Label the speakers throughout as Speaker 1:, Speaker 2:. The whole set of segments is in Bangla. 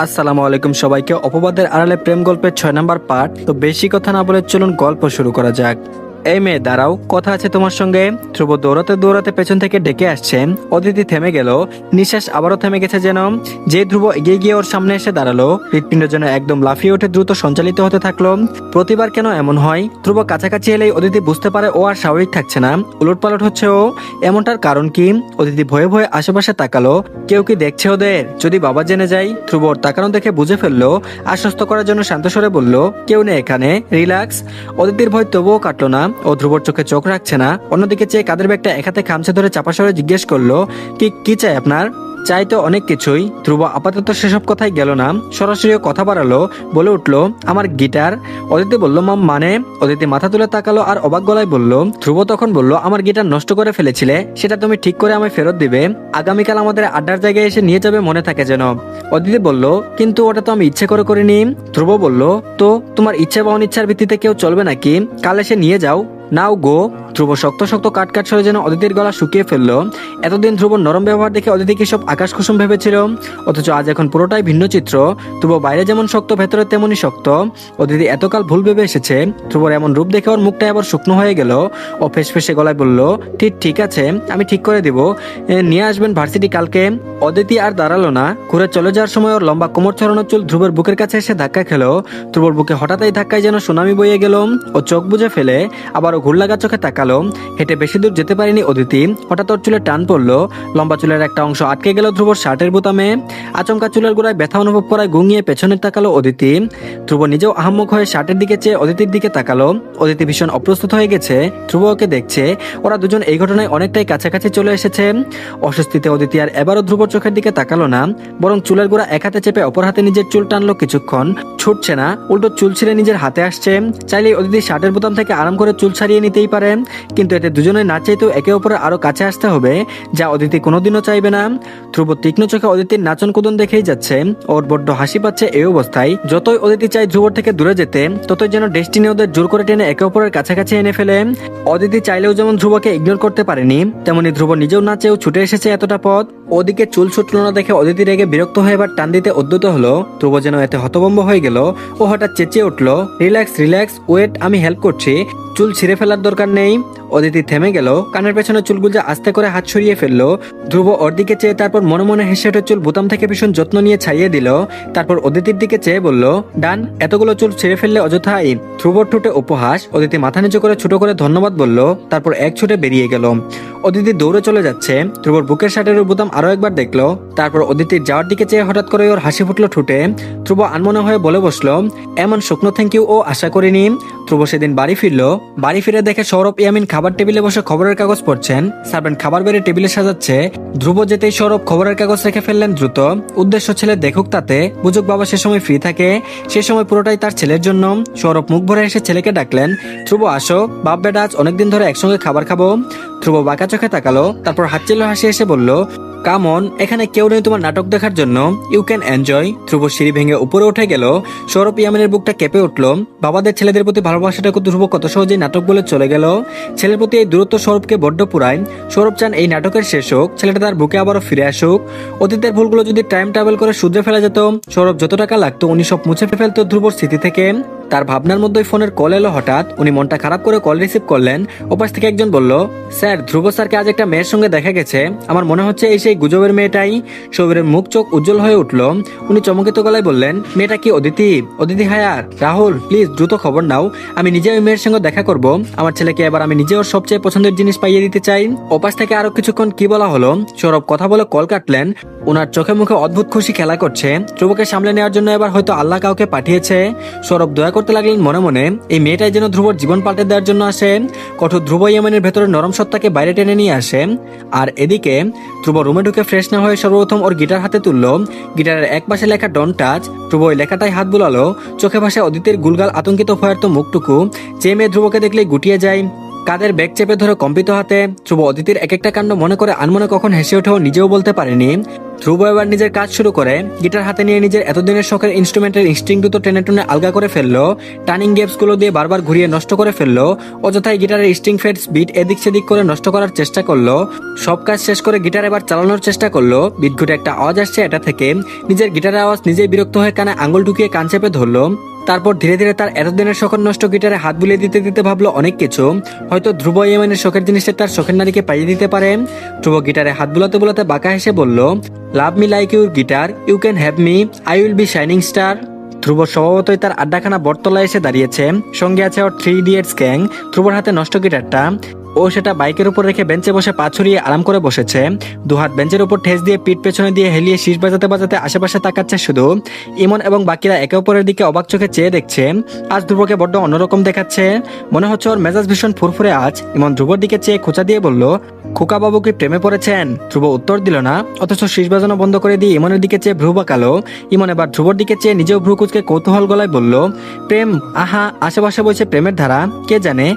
Speaker 1: আসসালামু আলাইকুম সবাইকে। অপবাদের আড়ালে প্রেম গল্পের 6 নম্বর পার্ট। তো বেশি কথা না বলে চলুন গল্প শুরু করা যাক। এই মেয়ে দাঁড়াও, কথা আছে তোমার সঙ্গে। ধ্রুব দৌড়াতে দৌড়াতে পেছন থেকে ডেকে আসছে। অদিতি থেমে গেল, নিঃশ্বাস আবারও থেমে গেছে যেন। যে ধ্রুব এগিয়ে গিয়ে ওর সামনে এসে দাঁড়ালো, হৃৎপিণ্ড যেন একদম লাফিয়ে উঠে দ্রুত সঞ্চালিত হতে থাকলো। প্রতিবার কেন এমন হয়? ধ্রুব কাছাকাছি এলেই অদিতি বুঝতে পারে ও আর স্বাভাবিক থাকছে না, উলটপালট হচ্ছে ও। এমনটার কারণ কি? অদিতি ভয়ে ভয়ে আশেপাশে তাকালো, কেউ কি দেখছে ওদের? যদি বাবা জেনে যায়? ধ্রুব ওর তাকানো দেখে বুঝে ফেললো। আশ্বস্ত করার জন্য শান্ত স্বরে বলল, কেউ নেই এখানে, রিল্যাক্স। অদিতির ভয় তবুও কাটলো না। ও ধ্রুবর চোখে চোখ রাখছে না, অন্যদিকে চেয়ে কাদের ব্যাগটা এক হাতে খামচে ধরে চাপা স্বরে জিজ্ঞেস করলো, কি কি চাই আপনার? চাই তো অনেক কিছুই। ধ্রুব আপাতত সেসব কথাই গেল না, সরাসরি কথা বাড়ালো, বলে উঠলো, আমার গিটার। অদিতি বলল, মম মানে? অদিতি মাথা তুলে তাকালো আর অবাক গলায় বলল। ধ্রুব তখন বলল, আমার গিটার নষ্ট করে ফেলেছিলে, সেটা তুমি ঠিক করে আমায় ফেরত দিবে। আগামীকাল আমাদের আড্ডার জায়গায় এসে নিয়ে যাবে, মনে থাকে যেন। অদিতি বলল, কিন্তু ওটা তো আমি ইচ্ছে করে করিনি। ধ্রুব বলল, তো তোমার ইচ্ছে বা অনিচ্ছার ভিত্তিতে কেউ চলবে নাকি? কাল এসে নিয়ে যাও, নাও গো। ধ্রুব শক্ত শক্ত কাট সরে যেন অদিতির গলা শুকিয়ে ফেললো। এতদিন ধ্রুবর নরম ব্যবহার দেখে অদিতি কি সব আকাশ কুসুম ভেবেছিল, অথচ আজ এখন পুরোটাই ভিন্ন চিত্র। ধ্রুব বাইরে যেমন শক্ত, ভেতরে তেমনই শক্ত। অদিতি এতকাল ভুল ভেবে এসেছে। ধ্রুবর এমন রূপ দেখে ওর মুখটা আবার শুকনো হয়ে গেল। ও ফেসফেসে গলায় বলল, ঠিক ঠিক আছে, আমি ঠিক করে দিব। নিয়ে আসবেন ভার্সিটি কালকে। অদিতি আর দাঁড়ালো না, ঘুরে চলে যাওয়ার সময় ওর লম্বা কোমর ছড়ানো চুল ধ্রুবের বুকের কাছে এসে ধাক্কা খেলো। ধ্রুবর বুকে হঠাৎ এই ধাক্কায় যেন সুনামি বইয়ে গেল। ও চোখ বুজে ফেলে আবারও ঘুর লাগা চোখে তাকালো। হেঁটে বেশি দূর যেতে পারেনি অদিতি, হঠাৎ ওর চুলে টান পড়লো। লম্বা চুলের একটা অংশ আটকে গেল ধ্রুবর শার্টের বোতামে। আচমকা চুলের গোড়ায় ব্যথা অনুভব করায় গুঙিয়ে পেছনে তাকালো অদিতি। ধ্রুব নিজেও আহাম্মক হয়ে শার্টের দিকে চেয়ে অদিতির দিকে তাকালো। অদিতি ভীষণ অপ্রস্তুত হয়ে গেছে, ধ্রুব ওকে দেখছে। ওরা দুজন এই ঘটনায় অনেকটাই কাছাকাছি চলে এসেছে। অস্বস্তিতে অদিতি আর এবারও ধ্রুবর চোখের দিকে তাকালো না, বরং চুলের গোড়া এক হাতে চেপে অপর হাতে নিজের চুল টানলো কিছুক্ষণ। ছুটছে না, উল্টো চুল ছিঁড়ে নিজের হাতে আসছে। চাইলেই অদিতি শার্টের বোতাম থেকে আরাম করে চুল ছাড়িয়ে নিতেই পারে, কিন্তু এতে দুজনে না চাইতেও একে অপরের আরো কাছে আসতে হবে, যা অদিতি কোনোদিনও চাইবে না। ধ্রুব তীক্ষ্ণ চোখে অদিতির নাচন কুদন দেখেই যাচ্ছে। ওর বড্ড হাসি পাচ্ছে এই অবস্থায়। যতই অদিতি চাই ধ্রুবর থেকে দূরে যেতে, ততই যেন ডেস্টিনি ওদের জোর করে টেনে একে অপরের কাছাকাছি এনে ফেলে। অদিতি চাইলেও যেমন ধ্রুবকে ইগনোর করতে পারেনি, তেমনি ধ্রুব নিজেও না চেয়েও ছুটে এসেছে এতটা পথ। ওদিকে চুল ছুটলো না দেখে অদিতি রেগে বিরক্ত হয়ে এবার টান দিতে উদ্যত হলো। ধ্রুব যেন এতে হতভম্ব হয়ে গেল। ও হঠাৎ চেঁচিয়ে উঠলো, রিল্যাক্স রিল্যাক্স, ওয়েট, আমি হেল্প করছি, চুল ছিঁড়ে ফেলার দরকার নেই। অদিতি থেমে গেল, কানের পেছনে চুলগুলো আস্তে করে হাত সরিয়ে ফেললো। ধ্রুব ওর দিকে চেয়ে তারপর মনে মনে হেসে ওঠে চুল বোতাম থেকে ভীষণ যত্ন নিয়ে ছাড়িয়ে দিল। তারপর অদিতির দিকে চেয়ে বলল, ডান, এতগুলো চুল ছিঁড়ে ফেললে অযথাই। ধ্রুবর ঠোঁটে উপহাস। অদিতি মাথা নিচু করে ছোট করে ধন্যবাদ বলল, তারপর এক ছুটে বেরিয়ে গেল। অদিতি দৌড়ে চলে যাচ্ছে। ধ্রুবর বুকের শার্টের বোতাম আরো একবার দেখলো। তারপর অদিতির যাওয়ার দিকে চেয়ে হঠাৎ করে ওর হাসি ফুটলো ঠোঁটে। ধ্রুব আনমনে হয়ে বলে বসলো, এমন শুকনো থ্যাংক ইউ ও আশা করিনি। ধ্রুব সেদিন বাড়ি ফিরলো। বাড়ি ফিরে দেখে সৌরভ ইয়ামিন খাবার টেবিলে বসে খবরের কাগজ পড়ছেন। সার্ভেন্ট খাবার বেড়ে টেবিলে সাজাচ্ছে। ধ্রুব যেতেই সৌরভ খবরের কাগজ রেখে ফেললেন দ্রুত। উদ্দেশ্য ছেলে দেখুক, তাতে বুঝুক বাবা সে সময় ফ্রি থাকে, সে সময় পুরোটাই তার ছেলের জন্য। সৌরভ মুখ ভরে এসে ছেলেকে ডাকলেন, ধ্রুব আসো, বাপ বেটা আজ অনেকদিন ধরে একসঙ্গে খাবার খাবো। ধ্রুব বাঁকা চোখে তাকালো, তারপর হাতচিল্লো হাসি এসে বলল, কামন, এখানে কেউ নেই তোমার নাটক দেখার জন্য, ইউ ক্যান এনজয়। ধ্রুব সিঁড়ি ভেঙে উপরে উঠে গেল। সৌরভ ইয়ামিনের বুকটা কেঁপে উঠল। বাবাদের ছেলেদের প্রতি ভালোবাসাটাকে ধ্রুব কত সহজেই নাটক বলে চলে গেল। ছেলের প্রতি এই দূরত্ব সৌরভকে বড্ড পুরায়। সৌরভ চান এই নাটকের শেষ হোক, ছেলেটা তার বুকে আবারও ফিরে আসুক। অতীতের ভুলগুলো যদি টাইম ট্রাভেল করে শুধরে ফেলা যেত, সৌরভ যত টাকা লাগতো উনি সব মুছে ফেলতো ধ্রুবর স্মৃতি থেকে। তার ভাবনার মধ্যে ফোনের কল এলো হঠাৎ। উনি মনটা খারাপ করে কল রিসিভ করলেন। ওপাশ থেকে একজন বলল, স্যার, ধ্রুব স্যারকে আজ একটা মেয়ের সঙ্গে দেখা গেছে। আমার মনে হচ্ছে এই সেই গুজবের মেয়েটাই। সৌবীরের মুখ চোখ উজ্জ্বল হয়ে উঠল। উনি চমকিত গলায় বললেন, মেয়েটা কি অদিতি? অদিতি হায়ার? রাহুল, প্লিজ দ্রুত খবর নাও, আমি নিজে ওই মেয়ের সঙ্গে দেখা করব। আমার ছেলেকে এবার আমি নিজে ওর সবচেয়ে পছন্দের জিনিস পাইয়ে দিতে চাই। ওপাশ থেকে আরো কিছুক্ষণ কি বলা হলো। সৌরভ কথা বলে কল কাটলেন। ওনার চোখে মুখে অদ্ভুত খুশি খেলা করছে। ধ্রুবকে সামলে নেওয়ার জন্য এবার হয়তো আল্লাহ কাউকে পাঠিয়েছে। সৌরভ দয়া করতে লাগলেন মনে মনে, এই মেয়েটাই যেন ধ্রুবর জীবন পাল্টে দেওয়ার জন্য আসে, কঠোর ধ্রুব ইয়ামিনের ভেতরে নরম সত্তাকে বাইরে টেনে নিয়ে আসে। আর এদিকে ধ্রুব রুমে ঢুকে ফ্রেশ না হয়ে সর্বপ্রথম ওর গিটার হাতে তুললো। গিটারের এক পাশে লেখা ডোন্ট টাচ। ধ্রুব ওই লেখাটাই হাত বুলালো। চোখে ভাসে অদিতির গুলগাল আতঙ্কিত ভয়ার্ত মুখটুকু, যে মেয়ে ধ্রুবকে দেখলেই গুটিয়ে যায়। কাদের ব্যাগ চেপে ধরে কম্পিত হাতে ধ্রুব অদিতির এক একটা কাণ্ড মনে করে আনমনে কখন হেসে ওঠেও নিজেও বলতে পারেনি। ধ্রুব এবার নিজের কাজ শুরু করে গিটার হাতে নিয়ে নিজের এতদিনের শখের ইনস্ট্রুমেন্টের ইনস্ট্রিং দুটো টেনে টুনে আলগা করে ফেললো, টার্নিং গেপস গুলো দিয়ে বারবার ঘুরিয়ে নষ্ট করে ফেললো, অযথায় গিটারের স্ট্রিং ফেডস বিট এদিক সেদিক করে নষ্ট করার চেষ্টা করলো। সব কাজ শেষ করে গিটার এবার চালানোর চেষ্টা করলো, বিদ্ঘুটে একটা আওয়াজ আসছে এটা থেকে। নিজের গিটারের আওয়াজ নিজেই বিরক্ত হয়ে কানে আঙুল ঢুকিয়ে কান চেপে ধরলো। তারপর ধীরে ধীরে তার এতদিনের শখের নষ্ট গিটারে হাত বুলিয়ে দিতে দিতে ভাবলো অনেক কিছু, হয়তো ধ্রুব ইয়েমেনের শখের জিনিসটা তার শখের নারীকে পাইয়ে দিতে পারে। ধ্রুব গিটারে হাত বুলাতে বুলাতে বাঁকা হেসে বলল, love me like your guitar, you can have me, I will be shining star. Dhruba স্বভাবতই তার আড্ডাখানা বটতলায় এসে দাঁড়িয়েছে, সঙ্গে আছে ওর 3 ইডিয়টস গ্যাং। ধ্রুবর হাতে নষ্ট গিটারটা, ও সেটা বাইকের উপর রেখে বেঞ্চে বসে পা ছড়িয়ে আরাম করে বসেছে। দুহাত বেঞ্চের উপর ঠেস দিয়ে পিঠ পেছনে দিয়ে হেলিয়ে শীষ বাজাতে বাজাতে আশেপাশে তাকাচ্ছে শুধু। ইমন এবং বাকিরা একে অপরের দিকে অবাক চোখে চেয়ে দেখছে। আজ ধ্রুবকে বড্ড অন্যরকম দেখাচ্ছে, মনে হচ্ছে ওর মেজাজ ভীষণ ফুরফুরে আজ। ইমন ধ্রুবর দিকে চেয়ে খোঁচা দিয়ে বলল, খোকা বাবু কি প্রেমে পড়েছেন? ধ্রুব উত্তর দিল না, অথচ শীষ বাজানো বন্ধ করে দিয়ে ইমনের দিকে চেয়ে ভ্রু বাঁকালো। ইমন এবার ধ্রুবর দিকে চেয়ে নিজেও ভ্রু কুচকে কৌতূহল গলায় বলল, প্রেম? আহা, আশেপাশে বইছে প্রেমের ধারা, কে জানে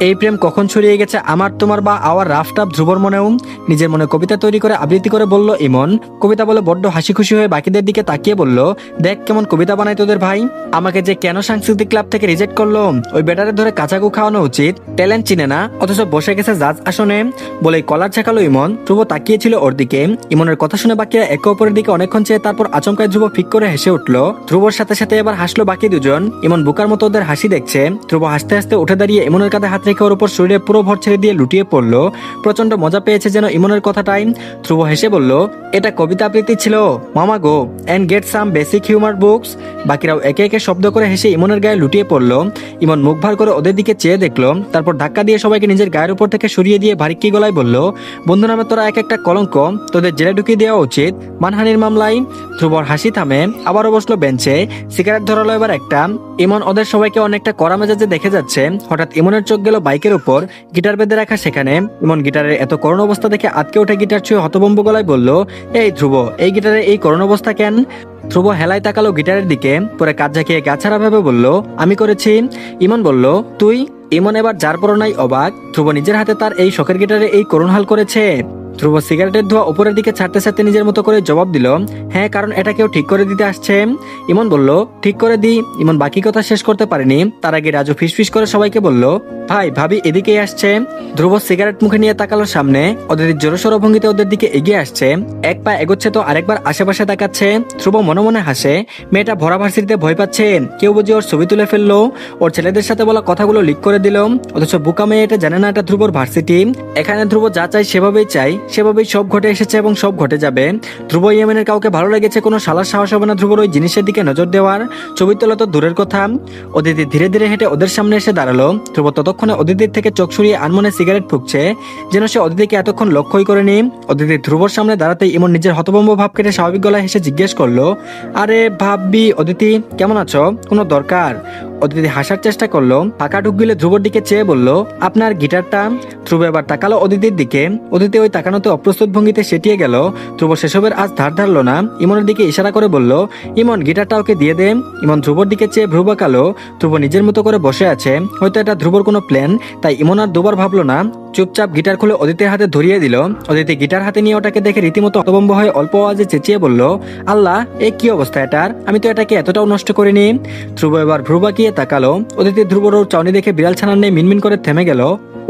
Speaker 1: এই প্রেম কখন ছড়িয়ে গেছে আমার তোমার বা আওয়ার রাফ টাফ ধ্রুবর মনেও। নিজের মনে কবিতা তৈরি করে আবৃত্তি করে বলল ইমন। কবিতা বলে বড্ড হাসি খুশি হয়ে বাকিদের দিকে তাকিয়ে বলল, দেখ কেমন কবিতা বানায় তোদের ভাই। আমাকে যে কেন সাংস্কৃতিক ক্লাব থেকে রিজেক্ট করলো, ওই বেটারে ধরে কাঁচাগু খাওয়ানো উচিত, ট্যালেন্ট চিনে না অথচ বসে গেছে জাজ আসনে। বলেই কলার ছেঁকালো ইমন। ধ্রুব তাকিয়েছিল ওর দিকে। ইমনের কথা শুনে বাকিরা একে অপরের দিকে অনেকক্ষণ চেয়ে তারপর আচমকায় ধ্রুব ফিক করে হেসে উঠলো। ধ্রুবর সাথে সাথে এবার হাসলো বাকি দুজন। ইমন বুকার মতো ওদের হাসি দেখছে। ধ্রুব হাসতে হাসতে উঠে দাঁড়িয়ে ইমনের কাঁধে হাত রেখে ওর উপর শরীরে পুরো ভর ছেড়ে দিয়ে লুটিয়ে পড়লো। প্রচন্ড মজা পেয়েছে যেন ইমনের কথাটাই। ধ্রুব হেসে বলল, এটা কবিতা আবৃত্তি ছিল মামা গো, and get some basic humour books. বাকিরাও একে একে শব্দ করে হেসে ইমনের গায়ে লুটিয়ে পড়লো। ইমন মুখ ভার করে ওদের দিকে চেয়ে দেখলো, তারপর ধাক্কা দিয়ে সবাইকে নিজের গায়ের উপর থেকে সরিয়ে দিয়ে ভারিক্কি গলায় বলল, বন্ধু নামে তোরা এক একটা কলঙ্ক, তোদের জেলে ঢুকিয়ে দেওয়া উচিত মানহানির মামলায়। ধ্রুবর হাসি থামে, আবারও বসলো বেঞ্চে, সিগারেট ধরালো এবার একটা। ইমন ওদের সবাইকে অনেকটা কড়া মেজাজে দেখে যাচ্ছে। হঠাৎ ইমনের চোখ গেল বাইকের উপর, গিটার বেঁধে রাখা সেখানে। ইমন গিটারের এত করুণ অবস্থা দেখে আটকে উঠে গিটার ছুঁয়ে হতভম্ব গলায় বলল, এই ধ্রুব, এই গিটারের এই করুণ অবস্থা কেন? ধ্রুব হেলায় তাকালো গিটারের দিকে, পরে কাজ ঝাঁকিয়ে গাছাড়া ভেবে বলল, আমি করেছি। ইমন বলল, তুই? ইমন এবার যার পরনাই অবাক। ধ্রুব নিজের হাতে তার এই শখের গিটারে এই করুণ হাল করেছে। ধ্রুব সিগারেটের ধোঁয়া উপরের দিকে ছাড়তে ছাড়তে নিজের মতো করে জবাব দিল, হ্যাঁ, কারণ এটা কেউ ঠিক করে দিতে আসছে। ইমন বলল, ঠিক করে দি। ইমন বাকি কথা শেষ করতে পারেনি, তার আগে রাজু ফিসফিস করে সবাইকে বলল, ভাই ভাবি এদিকেই আসছে। ধ্রুব সিগারেট মুখে নিয়ে তাকালো সামনে, ওদের জোরসোর ভঙ্গিতে ওদের দিকে এগিয়ে আসছে। এক পা এগোচ্ছে তো আরেকবার আশেপাশে তাকাচ্ছে। ধ্রুব মনে মনে হাসে, মেয়েটা ভরা ভার্সিটিতে ভয় পাচ্ছে, কেউ বুঝি ওর ছবি তুলে ফেললো, ওর ছেলেদের সাথে বলা কথাগুলো লিক করে দিল। অথচ বুকা মেয়ে এটা জানে না এটা ধ্রুবর ভার্সিটি। এখানে ধ্রুব যা চাই সেভাবেই চাই, সেভাবেই সব ঘটে এসেছে এবং সব ঘটে যাবে। ধ্রুব ইয়েমেনের কাউকে ভালো লেগেছে কোনো শালার সাহস হবে না ধ্রুবর ওই জিনিসের দিকে নজর দেওয়ার। ছবি তোলা তো দূরের কথা। অদিতি ধীরে ধীরে হেঁটে ওদের সামনে এসে দাঁড়ালো। ধ্রুব ততক্ষণে অদিতির থেকে চোখ সরিয়ে আনমনে সিগারেট ফুঁকছে, যেন সে অদিতিকে এতক্ষণ লক্ষ্যই করেনি। অদিতি ধ্রুবর সামনে দাঁড়াতেই ইমন নিজের হতভম্ব ভাব কেটে স্বাভাবিক গলায় হেসে জিজ্ঞেস করলো, আরে ভাববি অদিতি, কেমন আছো? কোনো দরকার? অদিতি হাসার চেষ্টা করলো, ফাঁকা ঢুক গিলে ধ্রুবর দিকে চেয়ে বলল, আপনার গিটারটা? ধ্রুব এবার তাকালো অদিতির দিকে। অদিতি ওই তাকানোতে অপ্রস্তুত ভঙ্গিতে সেটিয়ে গেল। ধ্রুব সেসবের আজ ধার ধারলো না, ইমনের দিকে ইশারা করে বলল, ইমন গিটারটা ওকে দিয়ে দে। ইমন ধ্রুবর দিকে চেয়ে ভ্রু বাঁকালো। ধ্রুব নিজের মতো করে বসে আছে, হয়তো এটা ধ্রুবর কোনো প্ল্যান, তাই ইমন আর দুবার ভাবলো না, চুপচাপ গিটার খুলে অদিতির হাতে ধরিয়ে দিল। অদিতি গিটার হাতে নিয়ে ওটাকে দেখে রীতিমতো হতভম্ব হয়ে অল্প আওয়াজে চেঁচিয়ে বলল, আল্লাহ, এ কি অবস্থা এটার? আমি তো এটাকে এতটাও নষ্ট করিনি। ধ্রুব এবার ভ্রু বাঁকিয়ে তাকালো। অদিতি ধ্রুবর ওর চাউনি দেখে বিড়াল ছানার নেই মিনমিন করে থেমে গেল।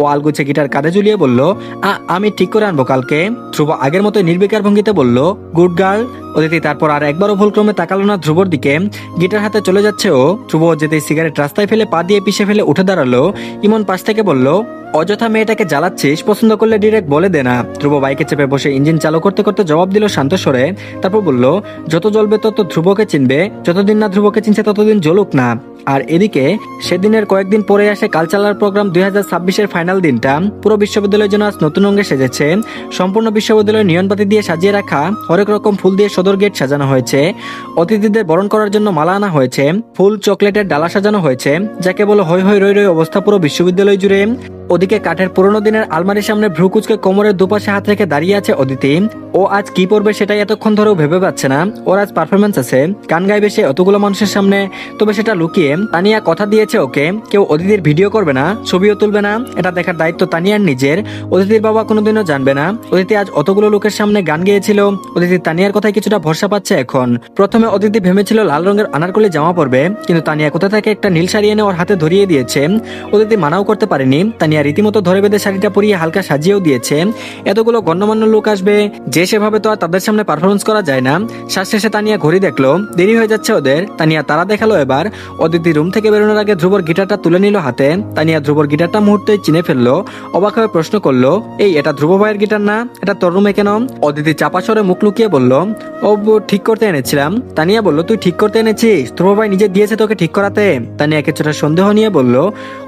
Speaker 1: ও আলগুছে গিটার কাঁধে ঝুলিয়ে বলল, আমি ঠিক করে আনবো কালকে। ধ্রুব আগের মতো নির্বিকার ভঙ্গিতে বলল, গুড গার্ল। অদিতি তারপর আর একবারও ভুলক্রমে তাকালো না ধ্রুবর দিকে। গিটার হাতে চলে যাচ্ছে ও। ধ্রুব যেতেই সিগারেট রাস্তায় ফেলে পা দিয়ে পিষে ফেলে উঠে দাঁড়ালো। ইমন পাশ থেকে বলল, অযথা মেয়েটাকে জ্বালাচ্ছিস, পছন্দ করলে ডিরেক্ট বলে দে না। ধ্রুব বাইকে চেপে বসে ইঞ্জিন চালু করতে করতে জবাব দিল শান্ত স্বরে। তারপর বলল, যত জ্বলবে তত ধ্রুবকে চিনবে, যতদিন না ধ্রুবকে চিনছে ততদিন জ্বলুক না। আর এদিকে সেদিনের কয়েকদিন পরে আসে কালচারাল প্রোগ্রাম 2026-এর ফাইনাল দিনটা। পুরো বিশ্ববিদ্যালয়ের জন্য আজ নতুন রঙে সেজেছে। সম্পূর্ণ বিশ্ববিদ্যালয় নিয়নবাতি দিয়ে সাজিয়ে রাখা, হরেক রকম ফুল দিয়ে সদর গেট সাজানো হয়েছে। অতিথিদের বরণ করার জন্য মালা আনা হয়েছে, ফুল চকলেটের ডালা সাজানো হয়েছে, যাকে বলে হই হই রই রই অবস্থা পুরো বিশ্ববিদ্যালয় জুড়ে। ওদিকে কাঠের পুরোনো দিনের আলমারির সামনে ভ্রুকুচকে কোমরের দুপাশে হাত রেখে দাঁড়িয়ে আছে অদিতি। ও আজ কি পড়বে সেটাই এতক্ষণ ধরেও ভেবে পাচ্ছে না। ওর আজ পারফরমেন্স আছে, গান গাইবে সে অতগুলো মানুষের সামনে, তবে সেটা লুকিয়ে। তানিয়া কথা দিয়েছে ওকে কেউ অদিতির ভিডিও করবে না, ছবিও তুলবে না, এটা দেখার দায়িত্ব তানিয়ার নিজের। অদিতির বাবা কোনোদিনও জানবে না অদিতি আজ অতগুলো লোকের সামনে গান গেয়েছিল। অদিতি তানিয়ার কথায় কিছুটা ভরসা পাচ্ছে এখন। প্রথমে অদিতি ভেবেছিল লাল রঙের আনারকলি জামা পরবে, কিন্তু তানিয়া কোথা থেকে একটা নীল শাড়ি এনে ওর হাতে ধরিয়ে দিয়েছে। অদিতি মানাও করতে পারেনি, তানিয়া রীতিমতো ধরে বেঁধে শাড়িটা পরিয়ে হালকা সাজিয়েও দিয়েছে। এতগুলো গণ্যমান্য লোক আসবে, যে সেভাবে তো আর তাদের সামনে পারফরমেন্স করা যায় না। শ্বাস শেষে তানিয়া ঘড়ি দেখলো, দেরি হয়ে যাচ্ছে ওদের। তানিয়া তারা দেখালো এবার। অদিতি রুম থেকে বেরোনোর আগে ধ্রুবর গিটারটা তুলে নিল হাতে। তানিয়া ধ্রুবর গিটারটা মুহূর্তেই চিনে ফেললো। অবাক হয়ে প্রশ্ন করলো, এই এটা ধ্রুব ভাইয়ের গিটার না? এটা তোর রুমে কেন? অদিতি চাপা স্বরে মুখ লুকিয়ে বলল, ও ঠিক করতে এনেছিলাম। তানিয়া বলল, তুই ঠিক করতে এনেছিস? ধ্রুব ভাই নিজে দিয়েছে তোকে ঠিক করাতে? তানিয়া কিছুটা সন্দেহ নিয়ে বলল।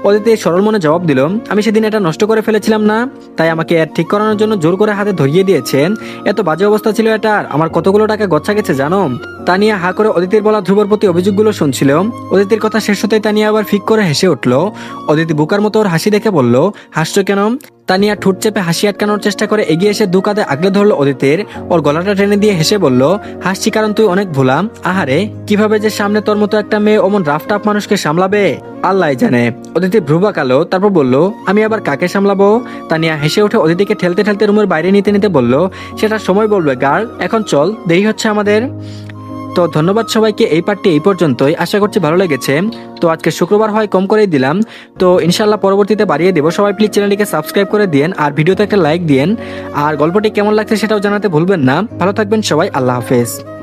Speaker 1: অদিতি সরল মনে জবাব দিল, আমি সেদিন এটা নষ্ট করে ফেলেছিলাম না, তাই আমাকে এর ঠিক করানোর জন্য জোর করে হাতে ধরিয়ে দিয়েছে। এত বাজে অবস্থা ছিল এটার, আমার কতগুলো টাকা গচ্ছা গেছে জানো? তানিয়া হা করে অদিতির বলা ধ্রুবর প্রতি অভিযোগগুলো শুনছিল। অদিতির কথা শেষ হতেই তানিয়া আবার ফিক করে হেসে উঠল। অদিতি বুকার মতো ওর হাসি দেখে বলল, হাসছো কেন? তানিয়া ঠোঁট চেপে হাসি আটকানোর চেষ্টা করে এগিয়ে এসে দু কাঁধে আগলে ধরলো অদিতির। ওর গলাটা টেনে দিয়ে হেসে বলল, হাসছি কারণ তুই অনেক ভোলা। আহারে, কিভাবে যে সামনে তোর মতো একটা মেয়ে অমন রাফ টাফ মানুষকে সামলাবে আল্লাহ জানে। অদিতি ভ্রু বাঁকালো, তারপর বলল, আমি আবার কাকে সামলাবো? তানিয়া হেসে উঠে অদিতিকে ঠেলতে ঠেলতে রুমের বাইরে নিতে নিতে বলল, সেটা সময় বলবে গার্ল, এখন চল, দেরি হচ্ছে আমাদের। তো ধন্যবাদ সবাইকে, এই পার্টটি এই পর্যন্তই। আশা করছি ভালো লেগেছে। তো আজকে শুক্রবার হয় কম করেই দিলাম, তো ইনশাল্লাহ পরবর্তীতে বাড়িয়ে দেবো। সবাই প্লিজ চ্যানেলটিকে সাবস্ক্রাইব করে দিন, আর ভিডিওতে একটা লাইক দিন, আর গল্পটি কেমন লাগছে সেটাও জানাতে ভুলবেন না। ভালো থাকবেন সবাই, আল্লাহ হাফেজ।